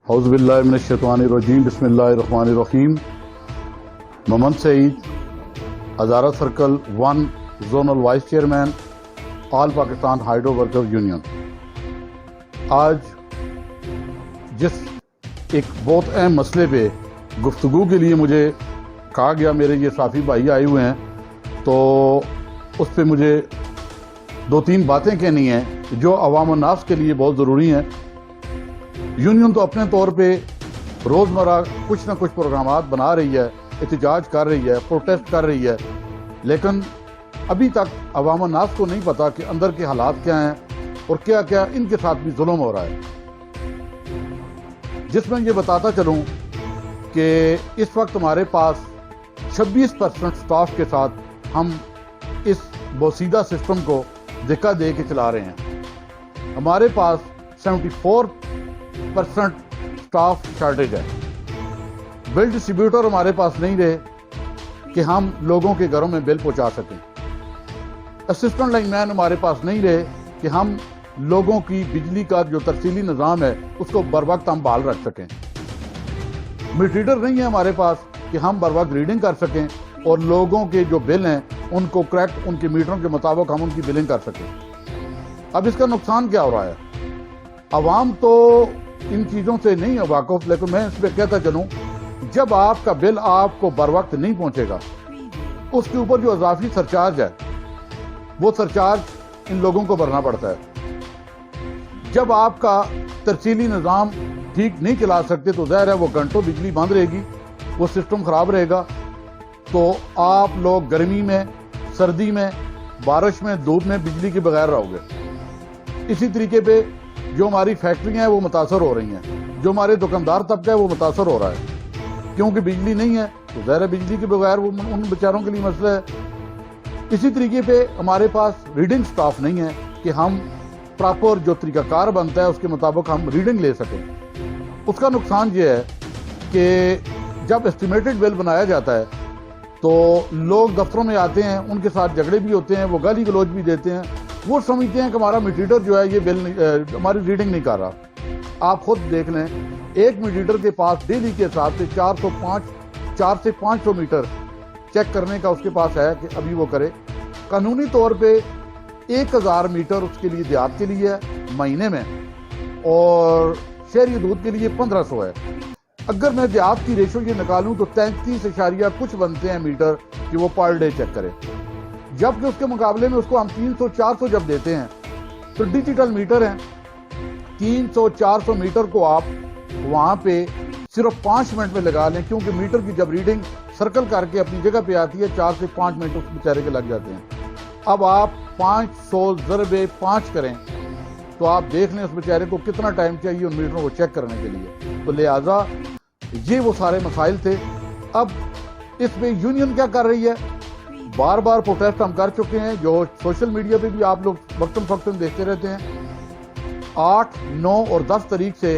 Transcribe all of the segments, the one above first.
اعوذ باللہ من الشیطان الرجیم بسم اللہ الرحمن الرحیم۔ Muhammad Saeed, Hazara circle 1 zonal vice chairman, all Pakistan hydro worker union. آج جس ایک بہت اہم مسئلے پہ گفتگو کے لیے مجھے کہا گیا، میرے یہ ساتھی بھائی آئے ہوئے ہیں، تو اس پہ مجھے 2-3 باتیں کہنی ہیں جو عوام الناس کے لیے بہت ضروری ہیں۔ یونین تو اپنے طور پہ روزمرہ کچھ نہ کچھ پروگرامات بنا رہی ہے، احتجاج کر رہی ہے، پروٹیسٹ کر رہی ہے، لیکن ابھی تک عوام الناس کو نہیں پتا کہ اندر کے حالات کیا ہیں اور کیا کیا ان کے ساتھ بھی ظلم ہو رہا ہے۔ جس میں یہ بتاتا چلوں کہ اس وقت ہمارے پاس 26% سٹاف کے ساتھ ہم اس بوسیدہ سسٹم کو دھکا دے کے چلا رہے ہیں۔ ہمارے پاس 74% سٹاف شارٹیج ہے۔ بل ڈسٹریبیوٹر ہمارے پاس نہیں رہے کہ ہم لوگوں کے گھروں میں بل پہنچا سکیں۔ اسسٹنٹ لائن مین ہمارے پاس نہیں رہے کہ ہم لوگوں کی بجلی کا جو ترسیلی نظام ہے اس کو بر وقت ہم بحال رکھ سکیں۔ میٹ ریڈر نہیں ہے ہمارے پاس کہ ہم بر وقت ریڈنگ کر سکیں اور لوگوں کے جو بل ہیں ان کو کریکٹ ان کے میٹروں کے مطابق ہم ان کی بلنگ کر سکیں۔ اب اس کا نقصان کیا ہو رہا ہے؟ عوام تو ان چیزوں سے نہیں ہے واقف، لیکن میں اس پہ کہتا چلوں، جب آپ کا بل آپ کو بر وقت نہیں پہنچے گا، اس کے اوپر جو اضافی سرچارج ہے وہ سرچارج ان لوگوں کو بھرنا پڑتا ہے۔ جب آپ کا ترسیلی نظام ٹھیک نہیں چلا سکتے تو ظاہر ہے وہ گھنٹوں بجلی بند رہے گی، وہ سسٹم خراب رہے گا، تو آپ لوگ گرمی میں، سردی میں، بارش میں، دھوپ میں بجلی کے بغیر رہو گے۔ اسی طریقے پہ جو ہماری فیکٹریاں ہیں وہ متاثر ہو رہی ہیں، جو ہمارے دکاندار طبقہ ہے وہ متاثر ہو رہا ہے، کیونکہ بجلی نہیں ہے تو ظاہر ہے بجلی کے بغیر وہ ان بیچاروں کے لیے مسئلہ ہے۔ اسی طریقے پہ ہمارے پاس ریڈنگ سٹاف نہیں ہے کہ ہم پراپر جو طریقہ کار بنتا ہے اس کے مطابق ہم ریڈنگ لے سکیں۔ اس کا نقصان یہ ہے کہ جب اسٹیمیٹڈ بل بنایا جاتا ہے تو لوگ دفتروں میں آتے ہیں، ان کے ساتھ جھگڑے بھی ہوتے ہیں، وہ گالی گلوچ بھی دیتے ہیں، وہ سمجھتے ہیں کہ ہمارا میٹ ریڈر جو ہے یہ بل ہماری ریڈنگ نہیں کر رہا۔ آپ خود دیکھ لیں، ایک میٹ ریڈر کے پاس ڈیلی کے حساب سے 4 سے 500 میٹر چیک کرنے کا اس کے پاس ہے کہ ابھی وہ کرے۔ قانونی طور پہ 1000 میٹر اس کے لیے دیہات کے لیے ہے مہینے میں، اور شہری حدود کے لیے 1500 ہے۔ اگر میں دیہات کی ریشو یہ نکالوں تو 33 کچھ بنتے ہیں میٹر کہ وہ پر ڈے چیک کرے، جبکہ اس کے مقابلے میں اس کو ہم 300-400 جب دیتے ہیں تو ڈیجیٹل میٹر ہیں، 300-400 میٹر کو آپ وہاں پہ صرف 5 منٹ میں لگا لیں، کیونکہ میٹر کی جب ریڈنگ سرکل کر کے اپنی جگہ پہ آتی ہے 4 سے 5 منٹ اس بیچارے کے لگ جاتے ہیں۔ اب آپ 500 ضرب 5 کریں تو آپ دیکھ لیں اس بیچارے کو کتنا ٹائم چاہیے ان میٹروں کو چیک کرنے کے لیے۔ تو لہٰذا یہ وہ سارے مسائل تھے۔ اب اس میں یونین کیا کر رہی ہے؟ بار بار پروٹیسٹ ہم کر چکے ہیں، جو سوشل میڈیا پہ بھی آپ لوگ وقتاً فوقتاً دیکھتے رہتے ہیں۔ 8، 9 اور 10 تاریخ سے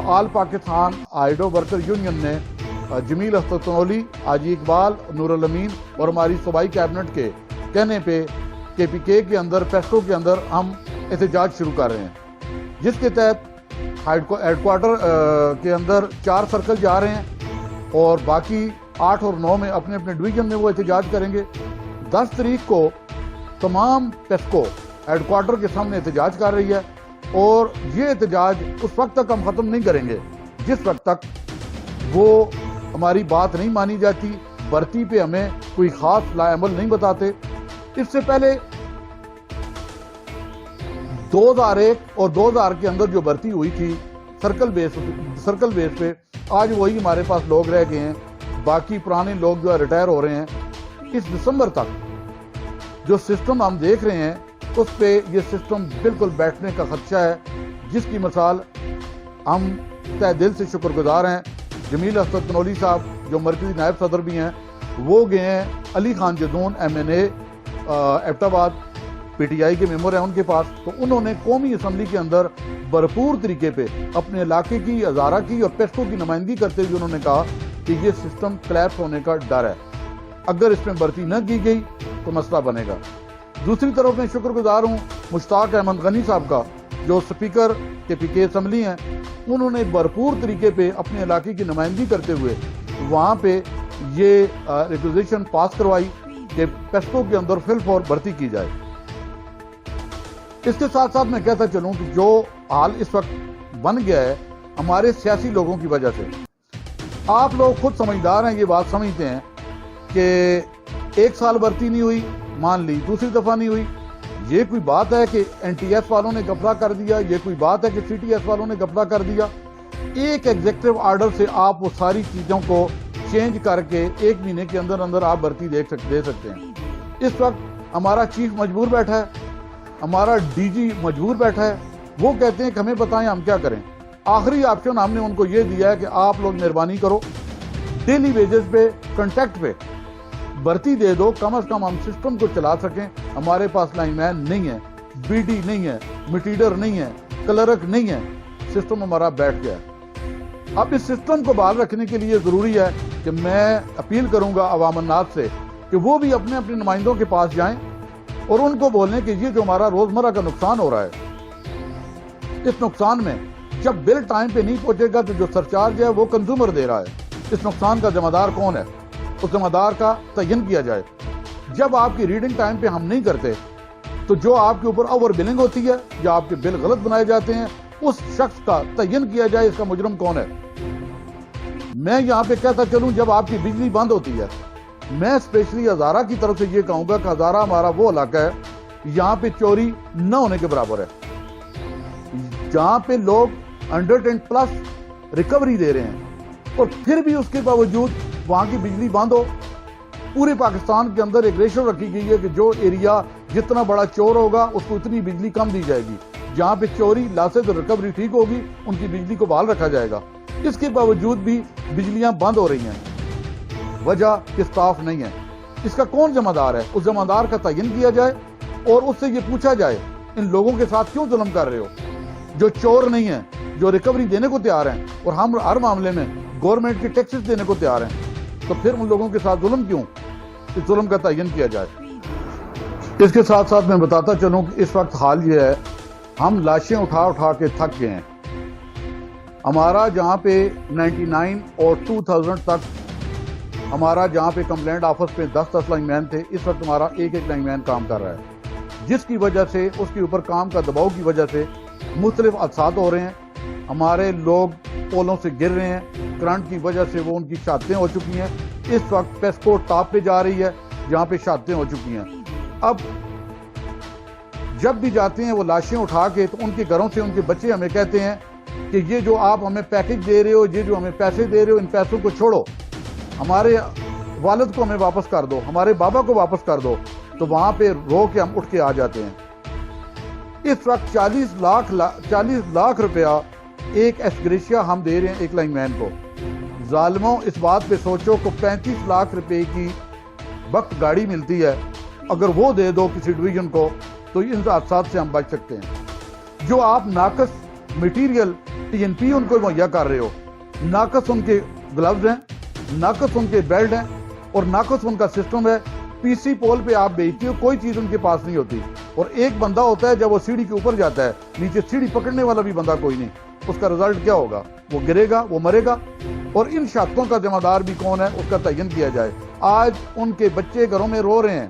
آل پاکستان ہائیڈرو ورکر یونین نے جمیل اختر، حاجی اقبال، نور الامین اور ہماری صوبائی کیبنٹ کے کہنے پہ KPK کے اندر، پیسٹو کے اندر ہم احتجاج شروع کر رہے ہیں، جس کے تحت ہیڈ کوارٹر کے اندر 4 سرکل جا رہے ہیں اور باقی 8 اور 9 میں اپنے اپنے ڈویژن میں وہ احتجاج کریں گے۔ 10 تاریخ کو تمام پیسکو ہیڈ کوارٹر کے سامنے احتجاج کر رہی ہے، اور یہ احتجاج اس وقت تک ہم ختم نہیں کریں گے جس وقت تک وہ ہماری بات نہیں مانی جاتی، بھرتی پہ ہمیں کوئی خاص لا عمل نہیں بتاتے۔ اس سے پہلے 2001 اور 2000 کے اندر جو بھرتی ہوئی تھی سرکل بیس پہ، آج وہی ہمارے پاس لوگ رہ گئے ہیں، باقی پرانے لوگ جو ہے ریٹائر ہو رہے ہیں۔ اس دسمبر تک جو سسٹم ہم دیکھ رہے ہیں اس پہ یہ سسٹم بالکل بیٹھنے کا خدشہ ہے، جس کی مثال ہم تہ دل سے شکر گزار ہیں۔ جمیل اختر تنولی صاحب جو مرکزی نائب صدر بھی ہیں، وہ گئے ہیں علی خان جدون MNA ایبٹ آباد PTI کے ممبر ہیں ان کے پاس، تو انہوں نے قومی اسمبلی کے اندر بھرپور طریقے پہ اپنے علاقے کی، ہزارہ کی اور پیسٹو کی نمائندگی کرتے ہوئے انہوں نے کہا کہ یہ سسٹم کلیپس ہونے کا ڈر ہے، اگر اس میں بھرتی نہ کی گئی تو مسئلہ بنے گا۔ دوسری طرف میں شکر گزار ہوں مشتاق احمد غنی صاحب کا جو اسپیکر کے پی کے اسمبلی ہیں انہوں نے بھرپور طریقے پہ اپنے علاقے کی نمائندگی کرتے ہوئے وہاں پہ یہ ریکوزیشن پاس کروائی کہ پیسکو کے اندر فل فور بھرتی کی جائے۔ اس کے ساتھ ساتھ میں کہتا چلوں کہ جو حال اس وقت بن گیا ہے ہمارے سیاسی لوگوں کی وجہ سے، آپ لوگ خود سمجھدار ہیں، یہ بات سمجھتے ہیں کہ ایک سال بھرتی نہیں ہوئی، مان لی دوسری دفعہ نہیں ہوئی، یہ کوئی بات ہے کہ این ٹی ایس والوں نے غفلہ کر دیا، یہ کوئی بات ہے کہ سی ٹی ایس والوں نے غفلہ کر دیا؟ ایک ایگزیکٹو آرڈر سے آپ وہ ساری چیزوں کو چینج کر کے ایک مہینے کے اندر اندر آپ بھرتی دے سکتے ہیں۔ اس وقت ہمارا چیف مجبور بیٹھا ہے، ہمارا ڈی جی مجبور بیٹھا ہے، وہ کہتے ہیں کہ ہمیں بتائیں ہم کیا کریں۔ آخری آپشن ہم نے ان کو یہ دیا ہے کہ آپ لوگ مہربانی کرو ڈیلی ویجز پہ کنٹیکٹ پہ بھرتی دے دو، کم از کم ہم سسٹم کو چلا سکیں۔ ہمارے پاس لائن مین نہیں ہے، بی ڈی نہیں ہے، میٹیڈر نہیں ہے، کلرک نہیں ہے، سسٹم ہمارا بیٹھ گیا ہے۔ اب اس سسٹم کو بحال رکھنے کے لیے ضروری ہے کہ میں اپیل کروں گا عوام الناس سے کہ وہ بھی اپنے اپنے نمائندوں کے پاس جائیں اور ان کو بولیں کہ یہ جو ہمارا روزمرہ کا نقصان ہو رہا ہے، اس نقصان میں جب بل ٹائم پہ نہیں پہنچے گا تو جو سرچارج ہے وہ کنزیومر دے رہا ہے، اس نقصان کا ذمہ دار کون ہے، اس ذمہ دار کا تعین کیا جائے۔ جب آپ کی ریڈنگ ٹائم پہ ہم نہیں کرتے تو جو آپ کے اوپر اوور بلنگ ہوتی ہے یا آپ کے بل غلط بنائے جاتے ہیں، اس شخص کا تعین کیا جائے اس کا مجرم کون ہے۔ میں یہاں پہ کہتا چلوں، جب آپ کی بجلی بند ہوتی ہے، میں اسپیشلی ہزارہ کی طرف سے یہ کہوں گا کہ ہزارہ ہمارا وہ علاقہ ہے یہاں پہ چوری نہ ہونے کے برابر ہے، جہاں پہ لوگ 110+ ریکوری دے رہے ہیں اور پھر بھی اس کے باوجود وہاں کی بجلی بند ہو۔ پورے پاکستان کے اندر ایک ریشو رکھی گئی ہے کہ جو ایریا جتنا بڑا چور ہوگا اس کو اتنی بجلی کم دی جائے گی، جہاں پہ چوری لاسز اور ریکوری ٹھیک ہوگی ان کی بجلی کو بحال رکھا جائے گا۔ اس کے باوجود بھی بجلیاں بند ہو رہی ہیں، وجہ کہ سٹاف نہیں ہے۔ اس کا کون ذمہ دار ہے؟ اس ذمہ دار کا تعین کیا جائے اور اس سے یہ پوچھا جائے ان لوگوں کے ساتھ کیوں ظلم کر رہے ہو، جو چور نہیں ہیں، جو ریکوری دینے کو تیار ہیں اور ہم ہر معاملے میں گورنمنٹ کے ٹیکسز دینے کو تیار ہیں، تو پھر ان لوگوں کے ساتھ ظلم کیوں؟ اس ظلم کا تعین کیا جائے۔ اس کے ساتھ ساتھ میں بتاتا چلوں کہ اس وقت حال یہ ہے، ہم لاشیں اٹھا اٹھا کے تھک گئے ہیں۔ ہمارا جہاں پہ 99 اور 2000 تک ہمارا جہاں پہ کمپلینٹ آفس پہ 10 لائن مین تھے، اس وقت ہمارا ایک لائن مین کام کر رہا ہے، جس کی وجہ سے اس کے اوپر کام کا دباؤ کی وجہ سے مختلف حادثات ہو رہے ہیں۔ ہمارے لوگ پولوں سے گر رہے ہیں، کرنٹ کی وجہ سے وہ ان کی شہادتیں ہو چکی ہیں۔ اس وقت پیسکو ٹاپ پہ جا رہی ہے جہاں پہ شہادتیں ہو چکی ہیں۔ اب جب بھی جاتے ہیں وہ لاشیں اٹھا کے تو ان کے گھروں سے ان کے بچے ہمیں کہتے ہیں کہ یہ جو آپ ہمیں پیکج دے رہے ہو، یہ جو ہمیں پیسے دے رہے ہو، ان پیسوں کو چھوڑو، ہمارے والد کو ہمیں واپس کر دو، ہمارے بابا کو واپس کر دو۔ تو وہاں پہ رو کے ہم اٹھ کے آ جاتے ہیں۔ اس وقت 40 لاکھ روپیہ ایک ایسگریشیا ہم دے رہے ہیں ایک لائن مین کو۔ ظالموں، اس بات پہ سوچو کہ 35 لاکھ روپے کی وقت گاڑی ملتی ہے، اگر وہ دے دو کسی ڈویژن کو تو ان حادثات سے ہم بچ سکتے ہیں۔ جو آپ ناقص میٹیریل ٹی این پی ان کو مہیا کر رہے ہو، ناقص ان کے گلوز ہیں، ناقص ان کے بیلٹ ہیں اور ناقص ان کا سسٹم ہے۔ پی سی پول پہ آپ بیچتے ہو، کوئی چیز ان کے پاس نہیں ہوتی، اور ایک بندہ ہوتا ہے جب وہ سیڑھی کے اوپر جاتا ہے، نیچے سیڑھی پکڑنے والا بھی بندہ کوئی نہیں۔ اس کا رزلٹ کیا ہوگا؟ وہ گرے گا، وہ مرے گا۔ اور ان شہادتوں کا ذمہ دار بھی کون ہے، اس کا تعین کیا جائے۔ آج ان کے بچے گھروں میں رو رہے ہیں،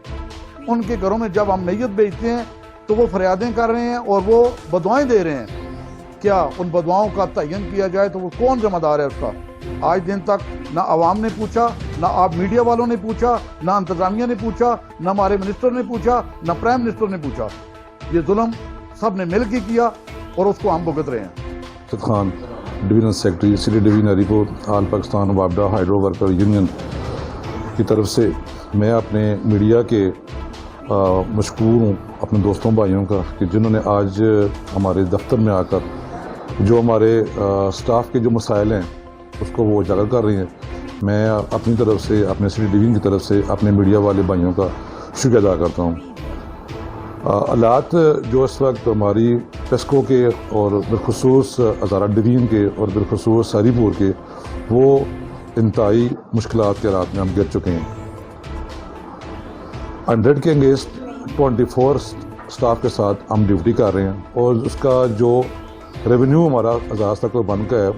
ان کے گھروں میں جب ہم میت بیچتے ہیں تو وہ فریادیں کر رہے ہیں اور وہ بدوائیں دے رہے ہیں۔ کیا ان بدواؤں کا تعین کیا جائے تو وہ کون ذمہ دار ہے اس کا؟ آج دن تک نہ عوام نے پوچھا، نہ آپ میڈیا والوں نے پوچھا، نہ انتظامیہ نے پوچھا، نہ ہمارے منسٹر نے پوچھا، نہ پرائم منسٹر نے پوچھا۔ یہ ظلم سب نے مل کے کیا اور اس کو ہم بھگت رہے ہیں۔ Arshad Khan, divisional secretary city division Haripur, all Pakistan وابڈا ہائیڈرو ورکر یونین کی طرف سے میں اپنے میڈیا کے مشکور ہوں اپنے دوستوں بھائیوں کا کہ جنہوں نے آج ہمارے دفتر میں آ کر جو ہمارے سٹاف کے جو مسائل ہیں اس کو وہ اجاگر کر رہی ہیں۔ میں اپنی طرف سے، اپنے سٹی ڈویژن کی طرف سے اپنے میڈیا والے بھائیوں کا شکریہ ادا کرتا ہوں۔ حالات جو اس وقت ہماری پیسکو کے اور بالخصوص ہزارہ ڈویژن کے اور بالخصوص ہری پور کے، وہ انتہائی مشکلات کے حالات میں ہم گر چکے ہیں۔ 100 کے انگیسٹ 24 سٹاف کے ساتھ ہم ڈیوٹی کر رہے ہیں اور اس کا جو ریونیو ہمارا اعزاز تک بن کا ہے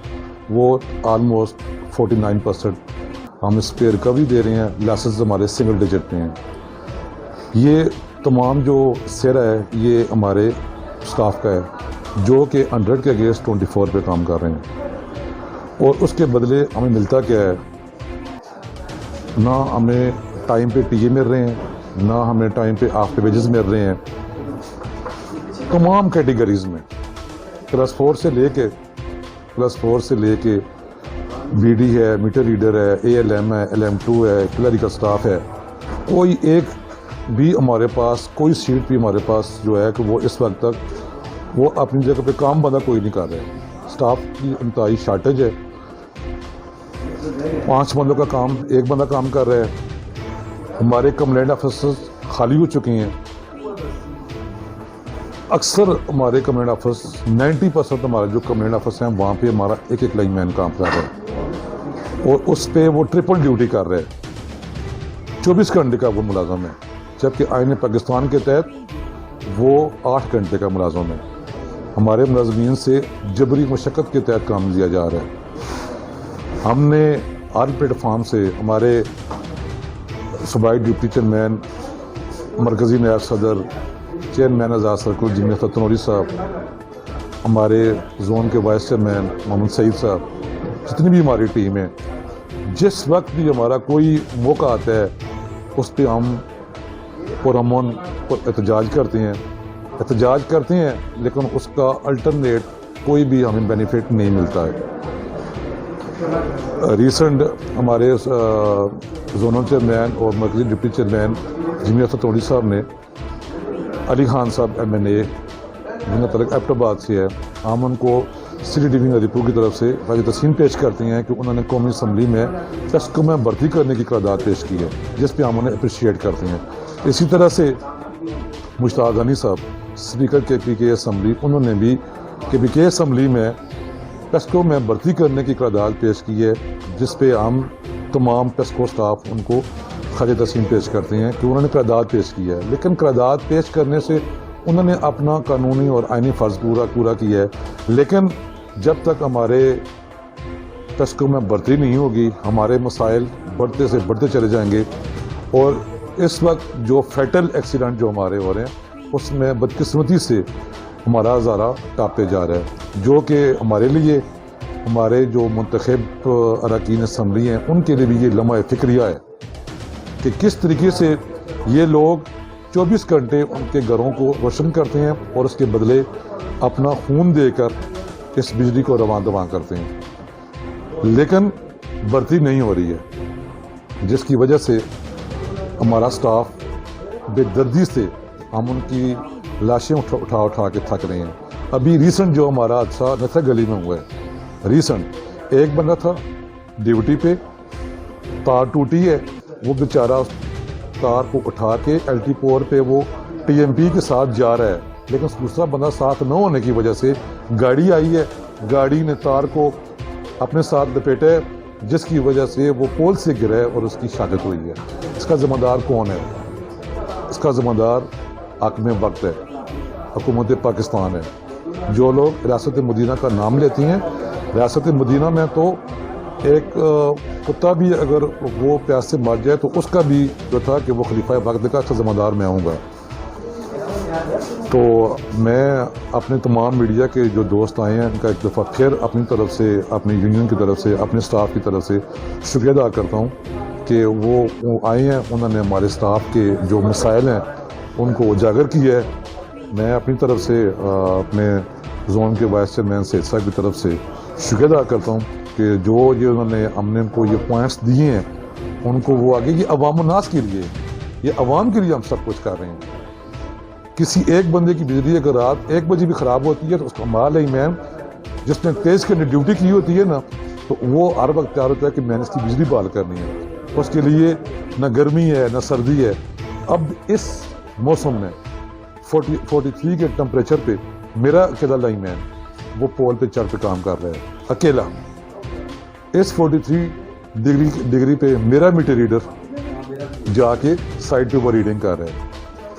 وہ آلموسٹ 49% ہم اس پہ ریکوری دے رہے ہیں. لاسز ہمارے سنگل ڈیجٹ پہ ہیں. یہ تمام جو سیرا ہے یہ ہمارے سٹاف کا ہے جو کہ 100 کے اگینسٹ 24 پہ کام کر رہے ہیں اور اس کے بدلے ہمیں ملتا کیا ہے؟ نہ ہمیں ٹائم پہ ٹی اے مل رہے ہیں, نہ ہمیں ٹائم پہ آفٹر ویجز مل رہے ہیں. تمام کیٹیگریز میں +4 سے لے کے بی ڈی ہے, میٹر ریڈر ہے, ALM ہے, LM2 ہے, کلریکل سٹاف ہے, کوئی ایک بھی ہمارے پاس, کوئی سیٹ بھی ہمارے پاس جو ہے کہ وہ اس وقت تک وہ اپنی جگہ پہ کام بندہ کوئی نہیں کر رہے. سٹاف کی انتہائی شارٹیج ہے. 5 بندوں کا کام 1 بندہ کام کر رہا ہے. ہمارے کمپلینٹ آفیسرز خالی ہو چکے ہیں. اکثر ہمارے کمپلینٹ آفس 90% ہمارے جو کمپلینٹ آفس ہیں وہاں پہ ہمارا ایک لائن مین کام کر رہا ہے اور اس پہ وہ ٹرپل ڈیوٹی کر رہے ہیں. 24 گھنٹے کا وہ ملازم ہے, جبکہ آئین پاکستان کے تحت وہ 8 گھنٹے کا ملازم ہے. ہمارے ملازمین سے جبری مشقت کے تحت کام لیا جا رہا ہے. ہم نے آل پلیٹ فارم سے ہمارے صوبائی ڈپٹی چیئرمین, مرکزی نائب صدر, چیئرمین آزاد سرکل جمی اختر تنوری صاحب, ہمارے زون کے وائس چیئرمین محمد سعید صاحب, جتنی بھی ہماری ٹیم ہے, جس وقت بھی ہمارا کوئی موقع آتا ہے اس پہ ہم پرامن احتجاج کرتے ہیں لیکن اس کا الٹرنیٹ کوئی بھی ہمیں بینیفٹ نہیں ملتا ہے. ریسنٹ ہمارے زونل چیئرمین اور مرکزی ڈپٹی چیئرمین جمی اختر تنوری صاحب نے علی خان صاحب MNA جن کا تعلق ایبٹ آباد سے ہے, ہم ان کو سٹی ڈویژن ہری پور کی طرف سے خراج تحسین پیش کرتے ہیں کہ انہوں نے قومی اسمبلی میں ٹیسکو میں بھرتی کرنے کی قرارداد پیش کی ہے, جس پہ ہم انہیں اپریشیٹ کرتے ہیں. اسی طرح سے مشتاق غنی صاحب اسپیکر KPK اسمبلی, انہوں نے بھی KPK اسمبلی میں ٹیسکو میں بھرتی کرنے کی قرارداد پیش کی ہے, جس پہ ہم تمام ٹیسکو سٹاف ان کو خراج تحسین پیش کرتے ہیں کہ انہوں نے قرارداد پیش کی ہے. لیکن قرارداد پیش کرنے سے انہوں نے اپنا قانونی اور آئینی فرض پورا کیا ہے, لیکن جب تک ہمارے ٹیسکو میں بھرتی نہیں ہوگی ہمارے مسائل بڑھتے سے بڑھتے چلے جائیں گے. اور اس وقت جو فیٹل ایکسیڈنٹ جو ہمارے ہو رہے ہیں اس میں بدقسمتی سے ہمارا ہزارہ ٹاپ پہ جا رہا ہے, جو کہ ہمارے لیے, ہمارے جو منتخب اراکین اسمبلی ہیں ان کے لیے بھی یہ لمحہ فکریہ ہے کہ کس طریقے سے یہ لوگ 24 گھنٹے ان کے گھروں کو روشن کرتے ہیں اور اس کے بدلے اپنا خون دے کر اس بجلی کو رواں دواں کرتے ہیں, لیکن بھرتی نہیں ہو رہی ہے, جس کی وجہ سے ہمارا سٹاف بے دردی سے ہم ان کی لاشیں اٹھا کے تھک رہے ہیں. ابھی ریسنٹ جو ہمارا حادثہ نتھا گلی میں ہوا ہے, ریسنٹ ایک بندہ تھا ڈیوٹی پہ, تار ٹوٹی ہے, وہ بیچارہ تار کو اٹھا کے LT4 پہ وہ TMP کے ساتھ جا رہا ہے, لیکن دوسرا بندہ ساتھ نہ ہونے کی وجہ سے گاڑی آئی ہے, گاڑی نے تار کو اپنے ساتھ لپیٹا ہے, جس کی وجہ سے وہ پول سے گرا ہے اور اس کی شہادت ہوئی ہے. اس کا ذمہ دار کون ہے؟ اس کا ذمہ دار حاکم وقت ہے, حکومت پاکستان ہے. جو لوگ ریاست مدینہ کا نام لیتی ہیں, ریاست مدینہ میں تو ایک کتا بھی اگر وہ پیاس سے مر جائے تو اس کا بھی جو تھا کہ وہ خلیفہ وقت کا اچھا ذمہ دار میں آؤں گا. تو میں اپنے تمام میڈیا کے جو دوست آئے ہیں ان کا ایک دفعہ پھر اپنی طرف سے, اپنی یونین کی طرف سے, اپنے سٹاف کی طرف سے شکریہ ادا کرتا ہوں کہ وہ آئے ہیں, انہوں نے ہمارے سٹاف کے جو مسائل ہیں ان کو اجاگر کیا ہے. میں اپنی طرف سے اپنے زون کے وائس چیئرمین سید صاحب کی طرف سے شکریہ ادا کرتا ہوں کہ جو یہ انہوں نے ہم نے ان کو یہ پوائنٹس دیے ہیں ان کو وہ آگے, یہ عوام الناس کے لیے, یہ عوام کے لیے ہم سب کچھ کر رہے ہیں. کسی ایک بندے کی بجلی اگر رات 1 بجے بھی خراب ہوتی ہے تو اس کو ہمارا مین جس نے 23 گھنٹے ڈیوٹی کی ہوتی ہے نا, تو وہ ہر وقت تیار ہوتا ہے کہ میں نے اس کی بجلی بحال کرنی ہے. اس کے لیے نہ گرمی ہے نہ سردی ہے. اب اس موسم میں 43 کے ٹمپریچر پہ میرا اکیلا لائن مین وہ پول پہ چڑھ کے کام کر رہا ہے اکیلا. اس 43 ڈگری پہ میرا میٹر ریڈر جا کے سائٹ پہ وہ ریڈنگ کر رہا ہے.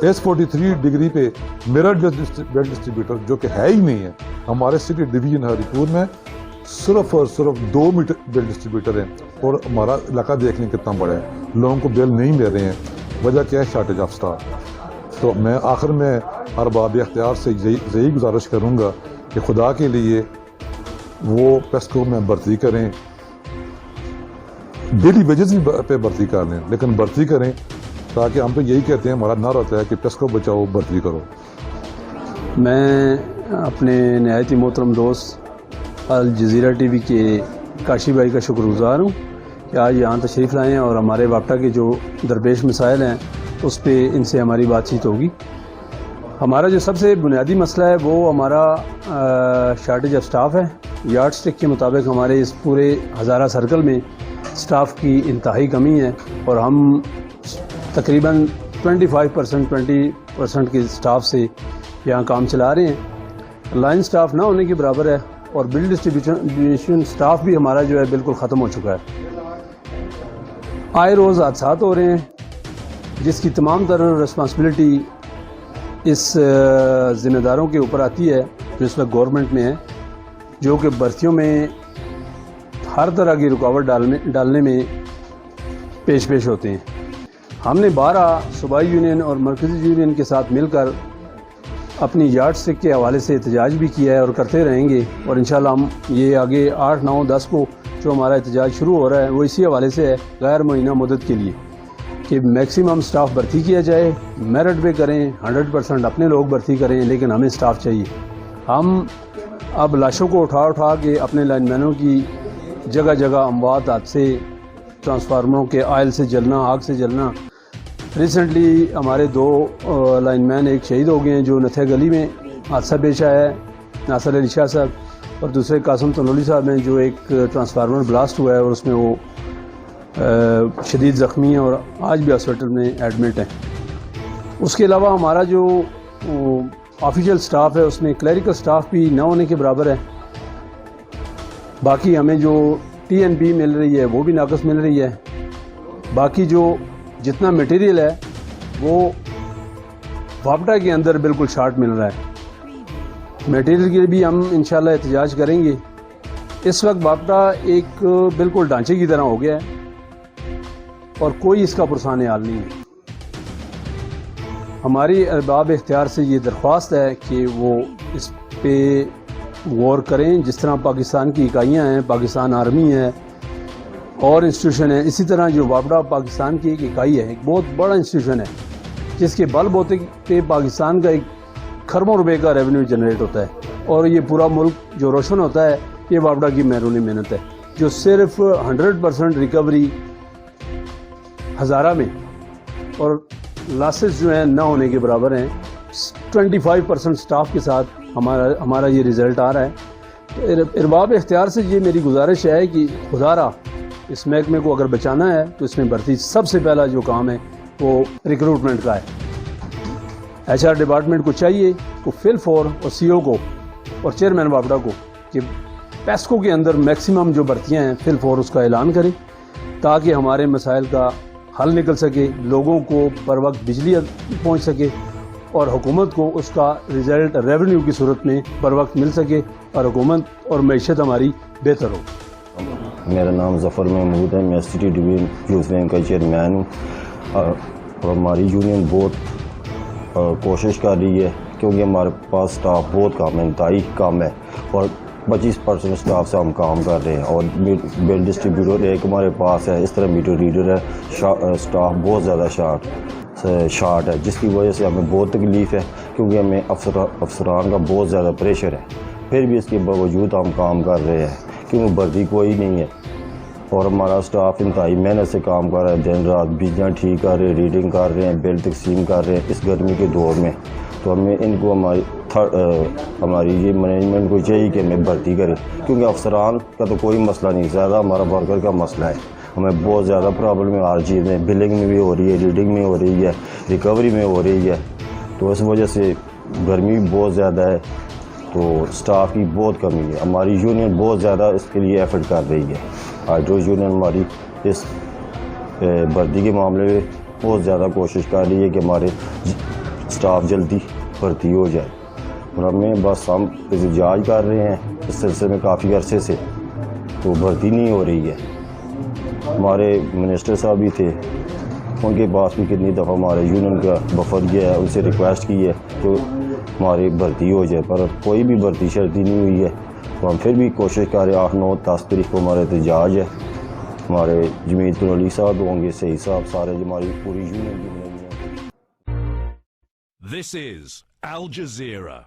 S43 ڈگری پہ میرا بیل ڈسٹریبیوٹر جو کہ ہے ہی نہیں ہے، ہمارے سٹی ڈویژن ہری پور میں صرف اور صرف 2 میٹر بیل ڈسٹریبیوٹر ہیں، اور ہمارا علاقہ دیکھ لیں کتنا بڑا ہے، لوگوں کو بیل نہیں مل رہے ہیں، وجہ کیا ہے؟ Shortage of staff. تو میں آخر میں ارباب اختیار سے یہی گزارش کروں گا کہ خدا کے لیے وہ پیسکو میں بھرتی کریں، ڈیلی ویجز پہ بھرتی کر لیں، لیکن بھرتی کریں، تاکہ ہم تو یہی کہتے ہیں، ہمارا نعرہ ہوتا ہے کہ پیسکو بچاؤ بھرتی کرو۔ میں اپنے نہایت ہی محترم دوست الجزیرہ ٹی وی کے کاشی بھائی کا شکر گزار ہوں کہ آج یہاں تشریف لائے ہیں اور ہمارے وابٹا کے جو درپیش مسائل ہیں اس پہ ان سے ہماری بات چیت ہوگی۔ ہمارا جو سب سے بنیادی مسئلہ ہے وہ ہمارا شارٹیج آف سٹاف ہے۔ یارڈ اسٹک کے مطابق ہمارے اس پورے ہزارہ سرکل میں سٹاف کی انتہائی کمی ہے، اور ہم تقریباً 20% کے سٹاف سے یہاں کام چلا رہے ہیں۔ لائن سٹاف نہ ہونے کے برابر ہے، اور بل ڈسٹریبیوشن سٹاف بھی ہمارا جو ہے بالکل ختم ہو چکا ہے۔ آئے روز حادثات ہو رہے ہیں، جس کی تمام تر رسپانسبلٹی اس ذمہ داروں کے اوپر آتی ہے جو اس وقت گورنمنٹ میں ہے، جو کہ بھرتیوں میں ہر طرح کی رکاوٹ ڈالنے میں پیش ہوتے ہیں۔ ہم نے 12 صوبائی یونین اور مرکزی یونین کے ساتھ مل کر اپنی یارڈ اسٹک کے حوالے سے احتجاج بھی کیا ہے اور کرتے رہیں گے، اور انشاءاللہ ہم یہ آگے 8، 9، 10 کو جو ہمارا احتجاج شروع ہو رہا ہے وہ اسی حوالے سے ہے، غیر معینہ مدت کے لیے، کہ میکسیمم سٹاف بھرتی کیا جائے، میرٹ پہ کریں، 100% اپنے لوگ بھرتی کریں، لیکن ہمیں سٹاف چاہیے۔ ہم اب لاشوں کو اٹھا کے اپنے لائن مینوں کی جگہ جگہ اموات، حادثے، ٹرانسفارمروں کے آئل سے جلنا، آگ سے جلنا۔ ریسنٹلی ہمارے 2 لائن مین، ایک شہید ہو گئے ہیں جو نتھیا گلی میں حادثہ پیش آیا ہے، ناصر علی شاہ صاحب، اور دوسرے قاسم تنولی صاحب ہیں جو ایک ٹرانسفارمر بلاسٹ ہوا ہے اور اس میں وہ شدید زخمی ہیں اور آج بھی ہاسپٹل میں ایڈمٹ ہیں۔ اس کے علاوہ ہمارا جو آفیشیل سٹاف ہے اس میں کلیریکل سٹاف بھی نہ ہونے کے برابر ہے۔ باقی ہمیں جو TNP مل رہی ہے وہ بھی ناقص مل رہی ہے۔ باقی جو جتنا میٹیریل ہے وہ وابٹا کے اندر بالکل شارٹ مل رہا ہے۔ میٹیریل کے بھی ہم انشاءاللہ احتجاج کریں گے۔ اس وقت وابٹا ایک بالکل ڈھانچے کی طرح ہو گیا ہے اور کوئی اس کا پرسان حال نہیں ہے۔ ہماری ارباب اختیار سے یہ درخواست ہے کہ وہ اس پہ غور کریں، جس طرح پاکستان کی اکائیاں ہیں، پاکستان آرمی ہے اور انسٹیٹیوشن ہے، اسی طرح جو وابڈا پاکستان کی ایک اکائی ہے، ایک بہت بڑا انسٹیٹیوشن ہے جس کے بل بوتے پہ پاکستان کا ایک کھربوں روپے کا ریونیو جنریٹ ہوتا ہے، اور یہ پورا ملک جو روشن ہوتا ہے یہ وابڈا کی محرومی محنت ہے، جو صرف 100% ریکوری ہزارہ میں اور لاسز جو ہیں نہ ہونے کے برابر ہیں۔ 25% سٹاف کے ساتھ ہمارا یہ رزلٹ آ رہا ہے۔ ارباب اختیار سے یہ میری گزارش ہے کہ خدا را اس محکمے کو اگر بچانا ہے تو اس میں بھرتی سب سے پہلا جو کام ہے وہ ریکروٹمنٹ کا ہے۔ HR ڈپارٹمنٹ کو چاہیے کہ فل فور اور CO کو اور چیئرمین وابڈا کو کہ پیسکو کے اندر میکسیمم جو بھرتیاں ہیں فل فور اس کا اعلان کریں، تاکہ ہمارے مسائل کا حل نکل سکے، لوگوں کو پر وقت بجلی پہنچ سکے اور حکومت کو اس کا رزلٹ ریونیو کی صورت میں پر وقت مل سکے اور حکومت اور معیشت ہماری بہتر ہو۔ میرا نام ظفر محمود ہے، میں سٹی ڈویژن یوتھ ونگ کا چیئرمین ہوں، اور ہماری یونین بہت کوشش کر رہی ہے کیونکہ ہمارے پاس سٹاف بہت کم ہے، انتہائی کم ہے، اور 25% سٹاف سے ہم کام کر رہے ہیں، اور بل ڈسٹریبیوٹر ایک ہمارے پاس ہے، اس طرح میٹر ریڈر ہے، سٹاف بہت زیادہ شارٹ ہے، جس کی وجہ سے ہمیں بہت تکلیف ہے کیونکہ ہمیں افسران کا بہت زیادہ پریشر ہے، پھر بھی اس کے باوجود ہم کام کر رہے ہیں کیونکہ بھرتی کوئی نہیں ہے، اور ہمارا سٹاف انتہائی محنت سے کام کر رہا ہے، دن رات بجلیاں ٹھیک کر رہے ہیں، ریڈنگ کر رہے ہیں، بل تقسیم کر رہے ہیں اس گرمی کے دور میں۔ تو ہمیں ان کو ہماری یہ مینجمنٹ کو چاہیے کہ ہمیں بھرتی کرے، کیونکہ افسران کا تو کوئی مسئلہ نہیں، زیادہ ہمارا ورکر کا مسئلہ ہے، ہمیں بہت زیادہ پرابلم ہے ہر چیز میں، بلنگ میں بھی ہو رہی ہے، ریڈنگ میں ہو رہی ہے، ریکوری میں ہو رہی ہے، تو اس وجہ سے گرمی بھی بہت زیادہ ہے، تو سٹاف کی بہت کمی ہے۔ ہماری یونین بہت زیادہ اس کے لیے ایفرٹ کر رہی ہے، ہائیڈرو یونین ہماری اس بھرتی کے معاملے میں بہت زیادہ کوشش کر رہی ہے کہ ہمارے اسٹاف جلدی بھرتی ہو جائے، اور ہمیں بس ہم احتجاج کر رہے ہیں اس سلسلے میں کافی عرصے سے، تو بھرتی نہیں ہو رہی ہے۔ ہمارے منسٹر صاحب بھی تھے، ان کے پاس بھی کتنی دفعہ ہمارے یونین کا وفد گیا ہے، ان سے ریکویسٹ کی ہے کہ ہماری بھرتی ہو جائے، پر کوئی بھی بھرتی شرطی نہیں ہوئی ہے۔ تو ہم پھر بھی کوشش کر رہے ہیں، 8، 9، 10 تاریخ کو ہمارا احتجاج ہے۔ ہمارے جمیت کنولی صاحب ہوں گے، سعید صاحب، سارے ہماری پوری یونین کی بنائی ہے۔ This is Al Jazeera.